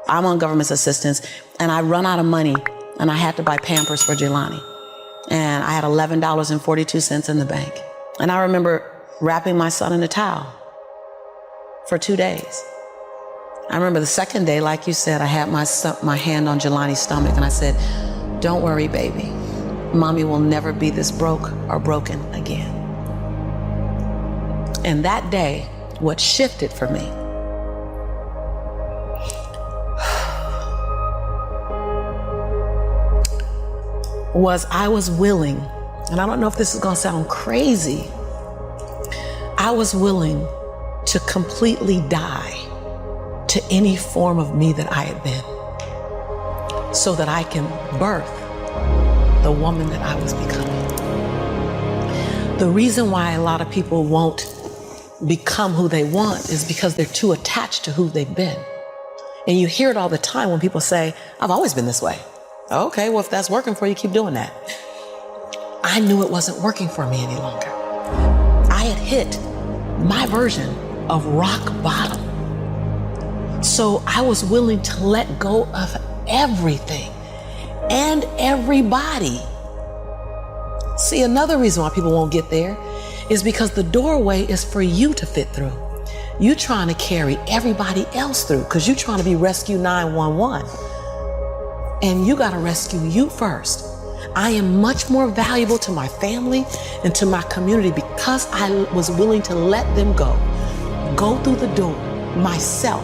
I'm on government assistance, and I run out of money, and I had to buy Pampers for Jelani. And I had $11.42 in the bank. And I remember wrapping my son in a towel for 2 days. I remember the second day, like you said, I had my hand on Jelani's stomach, and I said, "Don't worry, baby. Mommy will never be this broke or broken again." And that day, what shifted for me was I was willing, and I don't know if this is gonna sound crazy, I was willing to completely die to any form of me that I had been, so that I can birth the woman that I was becoming. The reason why a lot of people won't become who they want is because they're too attached to who they've been. And you hear it all the time when people say, "I've always been this way." Okay, well, if that's working for you, keep doing that. I knew it wasn't working for me any longer. I had hit my version of rock bottom. So I was willing to let go of everything and everybody. See, another reason why people won't get there is because the doorway is for you to fit through. You trying to carry everybody else through because you're trying to be Rescue 911. And you got to rescue you first. I am much more valuable to my family and to my community because I was willing to let them go through the door myself,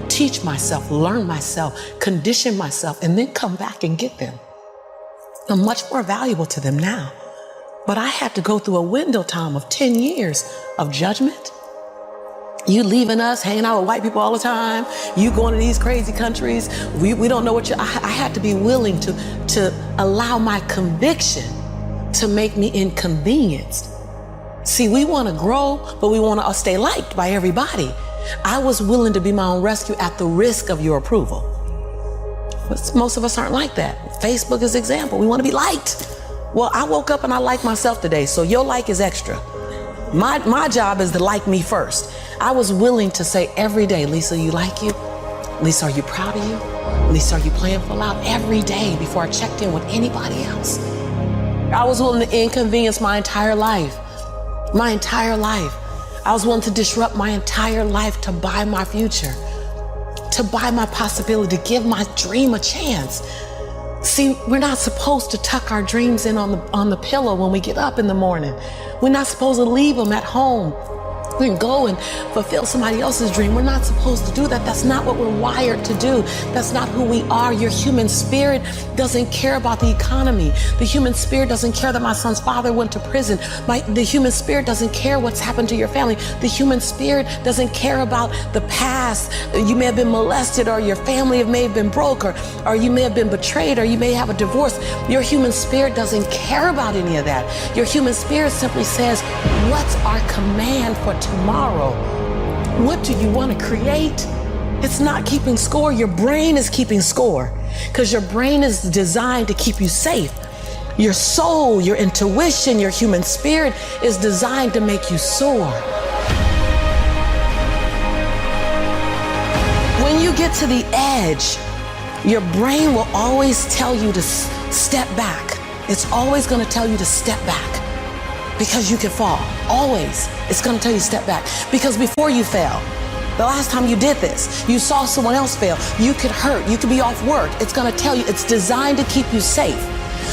teach myself, learn myself, condition myself, and then come back and get them. I'm much more valuable to them now. But I had to go through a window time of 10 years of judgment. You leaving us, hanging out with white people all the time. You going to these crazy countries. We don't know what I had to be willing to allow my conviction to make me inconvenienced. See, we want to grow, but we want to stay liked by everybody. I was willing to be my own rescue at the risk of your approval. But most of us aren't like that. Facebook is an example. We want to be liked. Well, I woke up and I like myself today, so your like is extra. My job is to like me first. I was willing to say every day, "Lisa, you like you? Lisa, are you proud of you? Lisa, are you playing full out?" Every day before I checked in with anybody else. I was willing to inconvenience my entire life. My entire life. I was willing to disrupt my entire life to buy my future, to buy my possibility, to give my dream a chance. See, we're not supposed to tuck our dreams in on the pillow when we get up in the morning. We're not supposed to leave them at home. We can go and fulfill somebody else's dream. We're not supposed to do that. That's not what we're wired to do. That's not who we are. Your human spirit doesn't care about the economy. The human spirit doesn't care that my son's father went to prison. The human spirit doesn't care what's happened to your family. The human spirit doesn't care about the past. You may have been molested, or your family may have been broke, or you may have been betrayed, or you may have a divorce. Your human spirit doesn't care about any of that. Your human spirit simply says, "What's our command for tomorrow? What do you want to create?" It's not keeping score. Your brain is keeping score because your brain is designed to keep you safe. Your soul, your intuition, your human spirit is designed to make you soar. When you get to the edge, your brain will always tell you to step back. It's always going to tell you to step back. Because you can fall. Always. It's going to tell you to step back. Because before you fell, the last time you did this, you saw someone else fail. You could hurt. You could be off work. It's going to tell you. It's designed to keep you safe.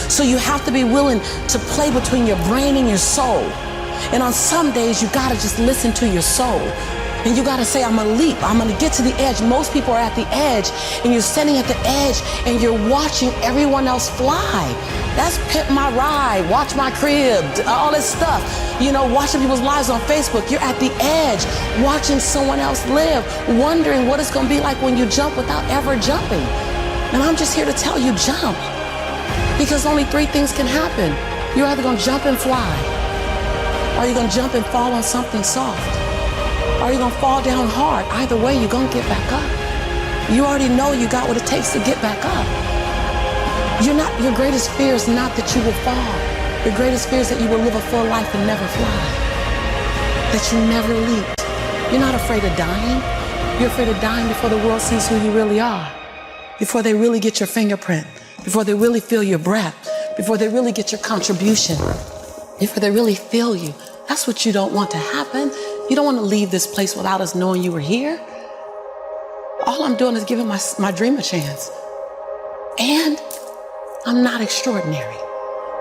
So you have to be willing to play between your brain and your soul. And on some days, you got to just listen to your soul. And you got to say, "I'm going to leap. I'm going to get to the edge." Most people are at the edge, and you're standing at the edge, and you're watching everyone else fly. That's Pimp My Ride, Watch My Crib, all this stuff. You know, watching people's lives on Facebook. You're at the edge, watching someone else live, wondering what it's going to be like when you jump without ever jumping. And I'm just here to tell you, jump. Because only 3 things can happen. You're either going to jump and fly, or you're going to jump and fall on something soft, or you're going to fall down hard. Either way, you're going to get back up. You already know you got what it takes to get back up. Your greatest fear is not that you will fall. Your greatest fear is that you will live a full life and never fly. That you never leap. You're not afraid of dying. You're afraid of dying before the world sees who you really are. before they really get your fingerprint, before they really feel your breath, before they really get your contribution, before they really feel you. That's what you don't want to happen. You don't want to leave this place without us knowing you were here. All I'm doing is giving my dream a chance. And I'm not extraordinary.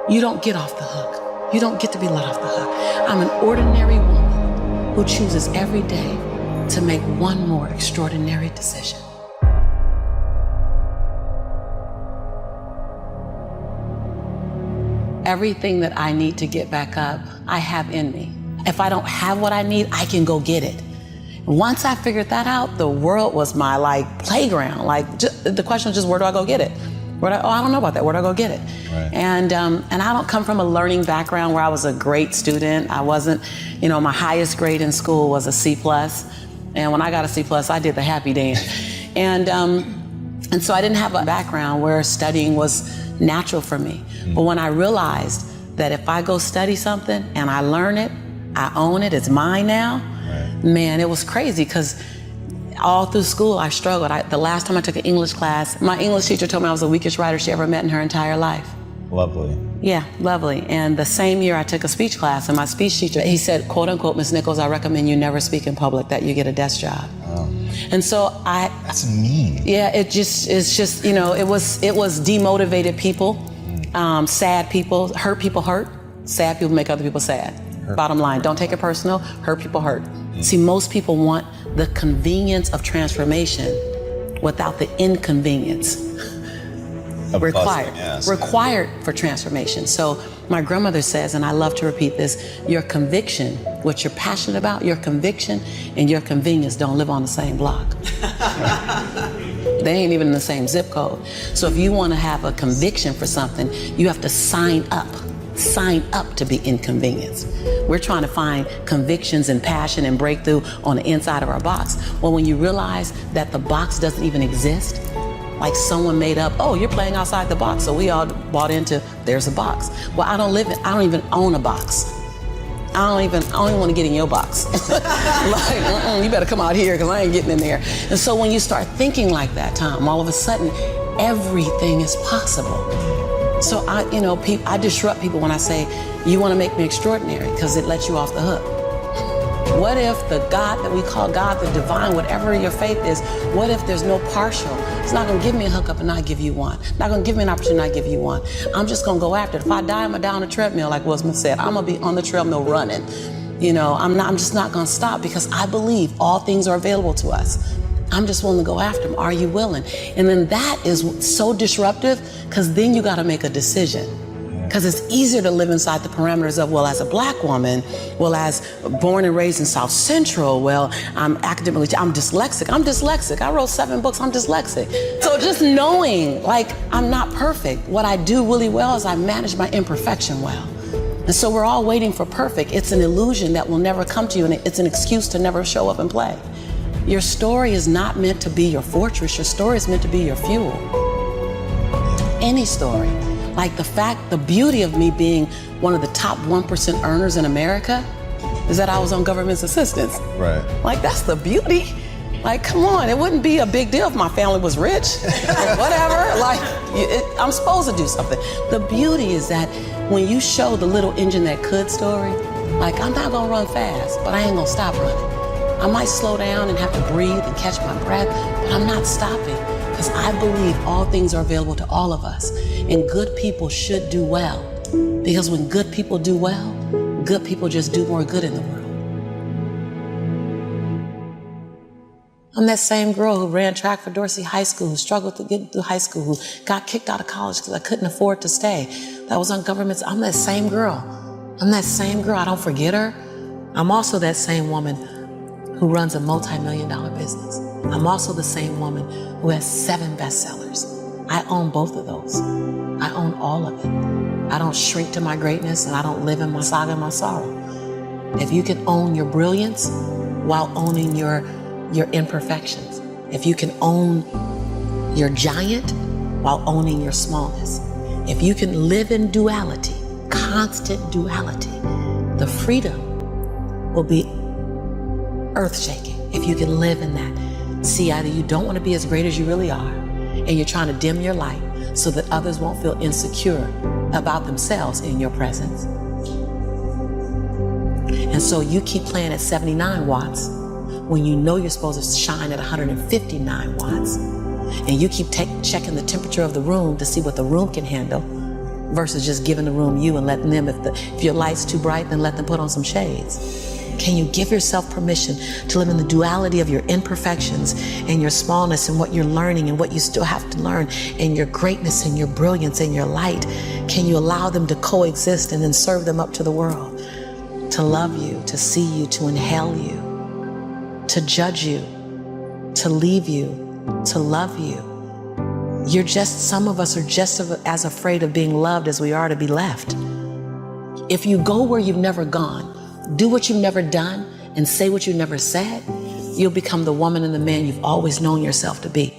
You don't get off the hook. You don't get to be let off the hook. I'm an ordinary woman who chooses every day to make one more extraordinary decision. Everything that I need to get back up, I have in me. If I don't have what I need, I can go get it. Once I figured that out, the world was my playground. The question was just, where do I go get it? I don't know about that. Where do I go get it? Right. And I don't come from a learning background where I was a great student. I wasn't, my highest grade in school was a C+. And when I got a C+, I did the happy dance. And so I didn't have a background where studying was natural for me. But when I realized that if I go study something and I learn it, I own it, it's mine now, right. Man, it was crazy because all through school I struggled. The last time I took an English class, my English teacher told me I was the weakest writer she ever met in her entire life. Lovely. Yeah, lovely. And the same year I took a speech class, and my speech teacher, he said, quote unquote, Miss Nicoles, I recommend you never speak in public, that you get a desk job. Oh. And so That's mean. Yeah, it's just, it was demotivated people, sad people, hurt people hurt, sad people make other people sad. Hurt. Bottom line, don't take it personal, hurt people hurt. See, most people want the convenience of transformation without the inconvenience required for transformation. So my grandmother says, and I love to repeat this, your conviction, what you're passionate about, your conviction and your convenience don't live on the same block. They ain't even in the same zip code. So if you want to have a conviction for something, you have to sign up to be inconvenienced. We're trying to find convictions and passion and breakthrough on the inside of our box. Well, when you realize that the box doesn't even exist, like someone made up, oh, you're playing outside the box, so we all bought into, there's a box. Well, I don't even own a box. I don't even want to get in your box. You better come out here because I ain't getting in there. And so when you start thinking like that, Tom, all of a sudden, everything is possible. So I disrupt people when I say, you want to make me extraordinary, because it lets you off the hook. What if the God that we call God, the divine, whatever your faith is, what if there's no partial? It's not going to give me a hookup and not give you one. Not going to give me an opportunity and not give you one. I'm just going to go after it. If I die, I'm going to die on a treadmill, like Will Smith said. I'm going to be on the treadmill running. I'm just not going to stop, because I believe all things are available to us. I'm just willing to go after them. Are you willing? And then that is so disruptive, because then you got to make a decision. Because it's easier to live inside the parameters of, well, as a black woman, well, as born and raised in South Central, well, I'm dyslexic. I wrote 7 books, I'm dyslexic. So just knowing, I'm not perfect. What I do really well is I manage my imperfection well. And so we're all waiting for perfect. It's an illusion that will never come to you, and it's an excuse to never show up and play. Your story is not meant to be your fortress. Your story is meant to be your fuel. Any story. Like the beauty of me being one of the top 1% earners in America is that I was on government's assistance. Right. That's the beauty. Come on, it wouldn't be a big deal if my family was rich or whatever. I'm supposed to do something. The beauty is that when you show the little engine that could story, I'm not gonna run fast, but I ain't gonna stop running. I might slow down and have to breathe and catch my breath, but I'm not stopping. Because I believe all things are available to all of us, and good people should do well. Because when good people do well, good people just do more good in the world. I'm that same girl who ran track for Dorsey High School, who struggled to get through high school, who got kicked out of college because I couldn't afford to stay. That was on government. I'm that same girl. I don't forget her. I'm also that same woman who runs a multi-million-dollar business. I'm also the same woman who has 7 bestsellers. I own both of those. I own all of it. I don't shrink to my greatness, and I don't live in my saga and my sorrow. If you can own your brilliance while owning your imperfections, if you can own your giant while owning your smallness, if you can live in duality, constant duality, the freedom will be earth-shaking if you can live in that. See, either you don't want to be as great as you really are, and you're trying to dim your light so that others won't feel insecure about themselves in your presence. And so you keep playing at 79 watts when you know you're supposed to shine at 159 watts. And you keep checking the temperature of the room to see what the room can handle versus just giving the room you and letting them, if your light's too bright, then let them put on some shades. Can you give yourself permission to live in the duality of your imperfections and your smallness and what you're learning and what you still have to learn and your greatness and your brilliance and your light? Can you allow them to coexist and then serve them up to the world? To love you, to see you, to inhale you, to judge you, to leave you, to love you. Some of us are just as afraid of being loved as we are to be left. If you go where you've never gone, do what you've never done, and say what you've never said, you'll become the woman and the man you've always known yourself to be.